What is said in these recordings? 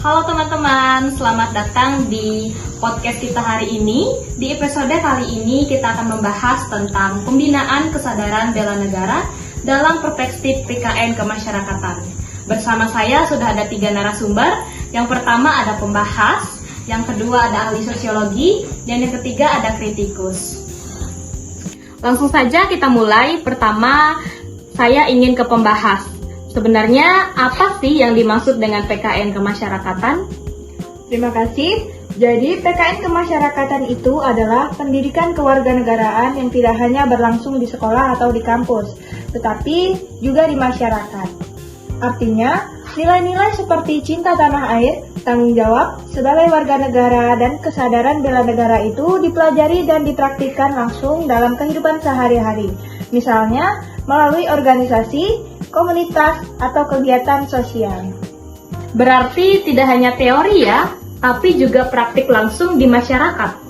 Halo teman-teman, selamat datang di podcast kita hari ini. Di episode kali ini kita akan membahas tentang pembinaan kesadaran bela negara dalam perspektif PKN kemasyarakatan. Bersama saya sudah ada 3 narasumber. Yang pertama ada pembahas, yang kedua ada ahli sosiologi, dan yang ketiga ada kritikus. Langsung saja kita mulai. Pertama, saya ingin ke pembahas. Sebenarnya apa sih yang dimaksud dengan PKN kemasyarakatan? Terima kasih. Jadi PKN kemasyarakatan itu adalah pendidikan kewarganegaraan yang tidak hanya berlangsung di sekolah atau di kampus, tetapi juga di masyarakat. Artinya, nilai-nilai seperti cinta tanah air, tanggung jawab sebagai warga negara, dan kesadaran bela negara itu dipelajari dan dipraktikkan langsung dalam kehidupan sehari-hari. Misalnya, melalui organisasi, komunitas, atau kegiatan sosial. Berarti tidak hanya teori ya, tapi juga praktik langsung di masyarakat.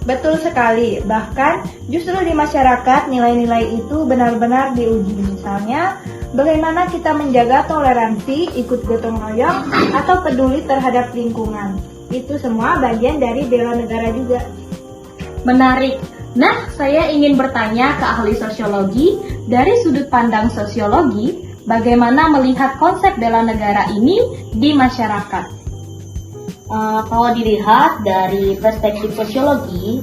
Betul sekali, bahkan justru di masyarakat nilai-nilai itu benar-benar diuji. Misalnya, bagaimana kita menjaga toleransi, ikut gotong royong, atau peduli terhadap lingkungan. Itu semua bagian dari bela negara juga. Menarik. Nah, saya ingin bertanya ke ahli sosiologi, dari sudut pandang sosiologi, bagaimana melihat konsep bela negara ini di masyarakat? Kalau dilihat dari perspektif sosiologi,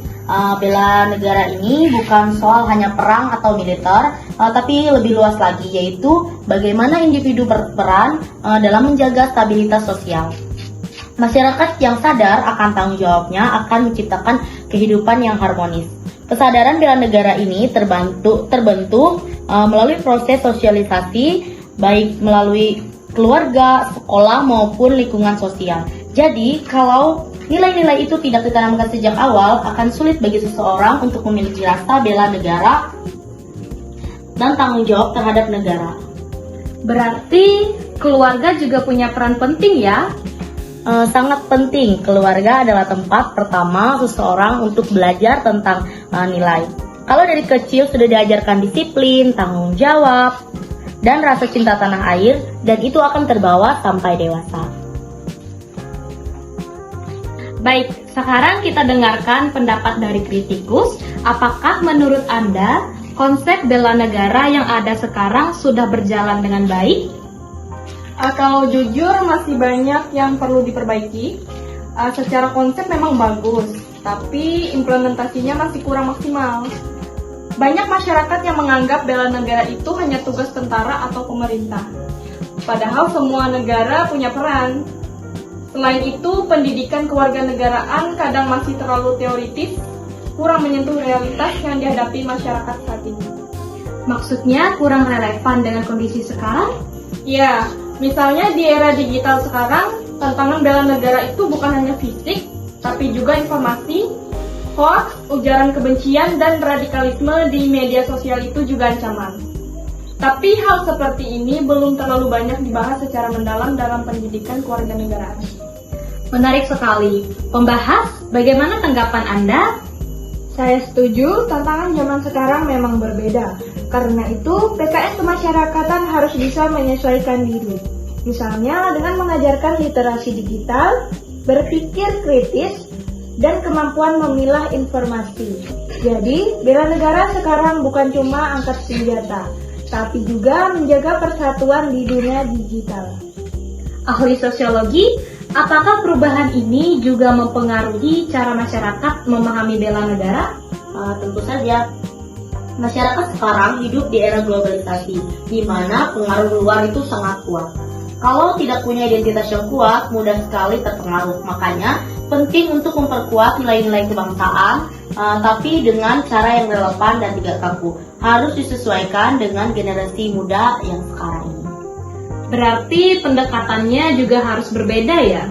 bela negara ini bukan soal hanya perang atau militer, tapi lebih luas lagi, yaitu bagaimana individu berperan dalam menjaga stabilitas sosial. Masyarakat yang sadar akan tanggung jawabnya akan menciptakan kehidupan yang harmonis. Kesadaran bela negara ini terbentuk melalui proses sosialisasi, baik melalui keluarga, sekolah, maupun lingkungan sosial. Jadi, kalau nilai-nilai itu tidak ditanamkan sejak awal, akan sulit bagi seseorang untuk memiliki rasa bela negara dan tanggung jawab terhadap negara. Berarti keluarga juga punya peran penting ya? Sangat penting. Keluarga adalah tempat pertama seseorang untuk belajar tentang nilai. Kalau dari kecil sudah diajarkan disiplin, tanggung jawab, dan rasa cinta tanah air, dan itu akan terbawa sampai dewasa. Baik, sekarang kita dengarkan pendapat dari kritikus. Apakah menurut Anda konsep bela negara yang ada sekarang sudah berjalan dengan baik? Kalau jujur masih banyak yang perlu diperbaiki. Secara konsep memang bagus, tapi implementasinya masih kurang maksimal. Banyak masyarakat yang menganggap bela negara itu hanya tugas tentara atau pemerintah. Padahal semua negara punya peran. Selain itu, pendidikan kewarganegaraan kadang masih terlalu teoritis, kurang menyentuh realitas yang dihadapi masyarakat saat ini. Maksudnya kurang relevan dengan kondisi sekarang? Ya, misalnya di era digital sekarang, tantangan bela negara itu bukan hanya fisik, tapi juga informasi, hoax, ujaran kebencian, dan radikalisme di media sosial itu juga ancaman. Tapi hal seperti ini belum terlalu banyak dibahas secara mendalam dalam pendidikan kewarganegaraan. Menarik sekali. Pembahas, bagaimana tanggapan Anda? Saya setuju, tantangan zaman sekarang memang berbeda. Karena itu, PKN kemasyarakatan harus bisa menyesuaikan diri. Misalnya dengan mengajarkan literasi digital, berpikir kritis, dan kemampuan memilah informasi. Jadi, bela negara sekarang bukan cuma angkat senjata, tapi juga menjaga persatuan di dunia digital. Ahli sosiologi, apakah perubahan ini juga mempengaruhi cara masyarakat memahami bela negara? Tentu saja. Masyarakat sekarang hidup di era globalisasi, di mana pengaruh luar itu sangat kuat. Kalau tidak punya identitas yang kuat, mudah sekali terpengaruh. Makanya, penting untuk memperkuat nilai-nilai kebangsaan, tapi dengan cara yang relevan dan tidak kaku. Harus disesuaikan dengan generasi muda yang sekarang ini. Berarti pendekatannya juga harus berbeda ya?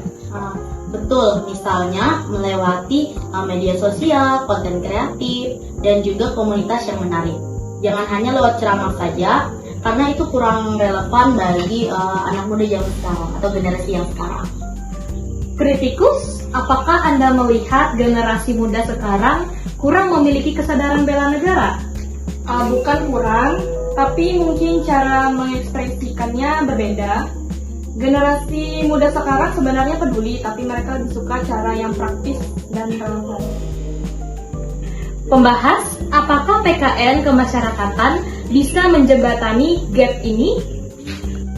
Betul, misalnya melewati media sosial, konten kreatif, dan juga komunitas yang menarik. Jangan hanya lewat ceramah saja, karena itu kurang relevan bagi anak muda zaman sekarang atau generasi yang sekarang. Kritikus, apakah Anda melihat generasi muda sekarang kurang memiliki kesadaran bela negara? Bukan kurang, tapi mungkin cara mengekspresikannya berbeda. Generasi muda sekarang sebenarnya peduli, tapi mereka lebih suka cara yang praktis dan relevan. Pembahas, apakah PKN kemasyarakatan bisa menjembatani gap ini?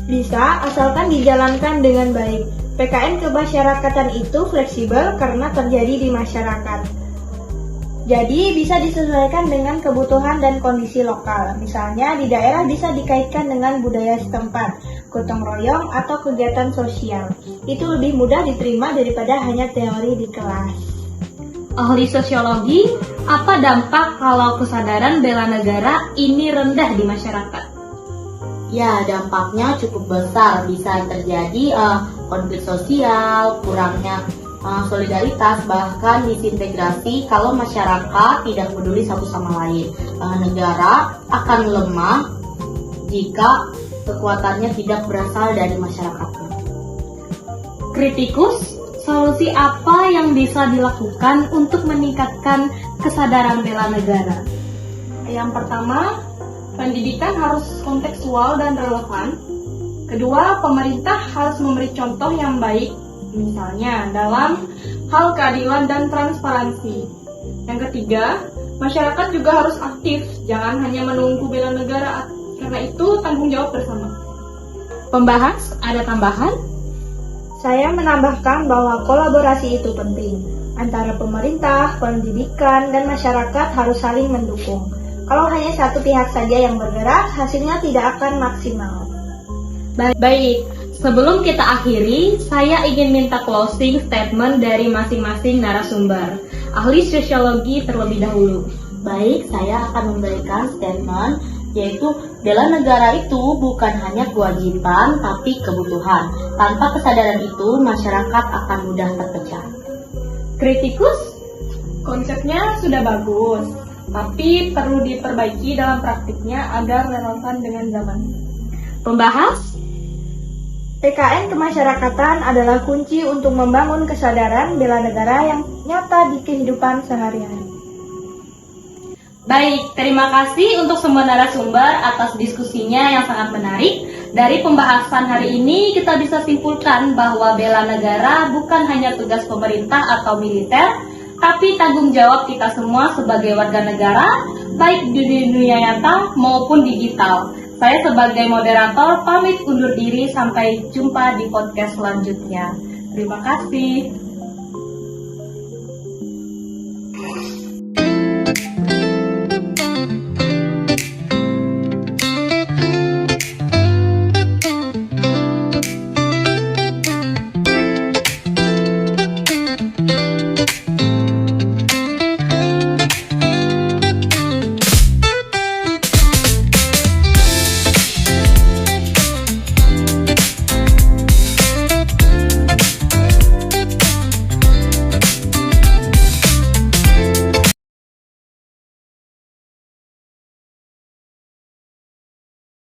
Bisa, asalkan dijalankan dengan baik. PKN kemasyarakatan itu fleksibel karena terjadi di masyarakat. Jadi bisa disesuaikan dengan kebutuhan dan kondisi lokal. Misalnya di daerah bisa dikaitkan dengan budaya setempat, gotong royong atau kegiatan sosial. Itu lebih mudah diterima daripada hanya teori di kelas. Ahli sosiologi, apa dampak kalau kesadaran bela negara ini rendah di masyarakat? Ya, dampaknya cukup besar. Bisa terjadi konflik sosial, kurangnya solidaritas, bahkan disintegrasi kalau masyarakat tidak peduli satu sama lain. Negara akan lemah jika kekuatannya tidak berasal dari masyarakatnya. Kritikus, solusi apa yang bisa dilakukan untuk meningkatkan kesadaran bela negara? Yang pertama, pendidikan harus kontekstual dan relevan. Kedua, pemerintah harus memberi contoh yang baik, misalnya dalam hal keadilan dan transparansi. Yang ketiga, masyarakat juga harus aktif, jangan hanya menunggu bela negara, karena itu tanggung jawab bersama. Pembahas, ada tambahan? Saya menambahkan bahwa kolaborasi itu penting. Antara pemerintah, pendidikan, dan masyarakat harus saling mendukung. Kalau hanya satu pihak saja yang bergerak, hasilnya tidak akan maksimal. Baik, sebelum kita akhiri, saya ingin minta closing statement dari masing-masing narasumber. Ahli sosiologi terlebih dahulu. Baik, saya akan memberikan statement, yaitu bela negara itu bukan hanya kewajiban, tapi kebutuhan. Tanpa kesadaran itu, masyarakat akan mudah terpecah. Kritikus, konsepnya sudah bagus, tapi perlu diperbaiki dalam praktiknya agar relevan dengan zaman. Pembahas, PKN kemasyarakatan adalah kunci untuk membangun kesadaran bela negara yang nyata di kehidupan sehari-hari. baik, terima kasih untuk semua narasumber atas diskusinya yang sangat menarik. Dari pembahasan hari ini kita bisa simpulkan bahwa bela negara bukan hanya tugas pemerintah atau militer, tapi tanggung jawab kita semua sebagai warga negara, baik di dunia nyata maupun digital. Saya sebagai moderator pamit undur diri, sampai jumpa di podcast selanjutnya. Terima kasih.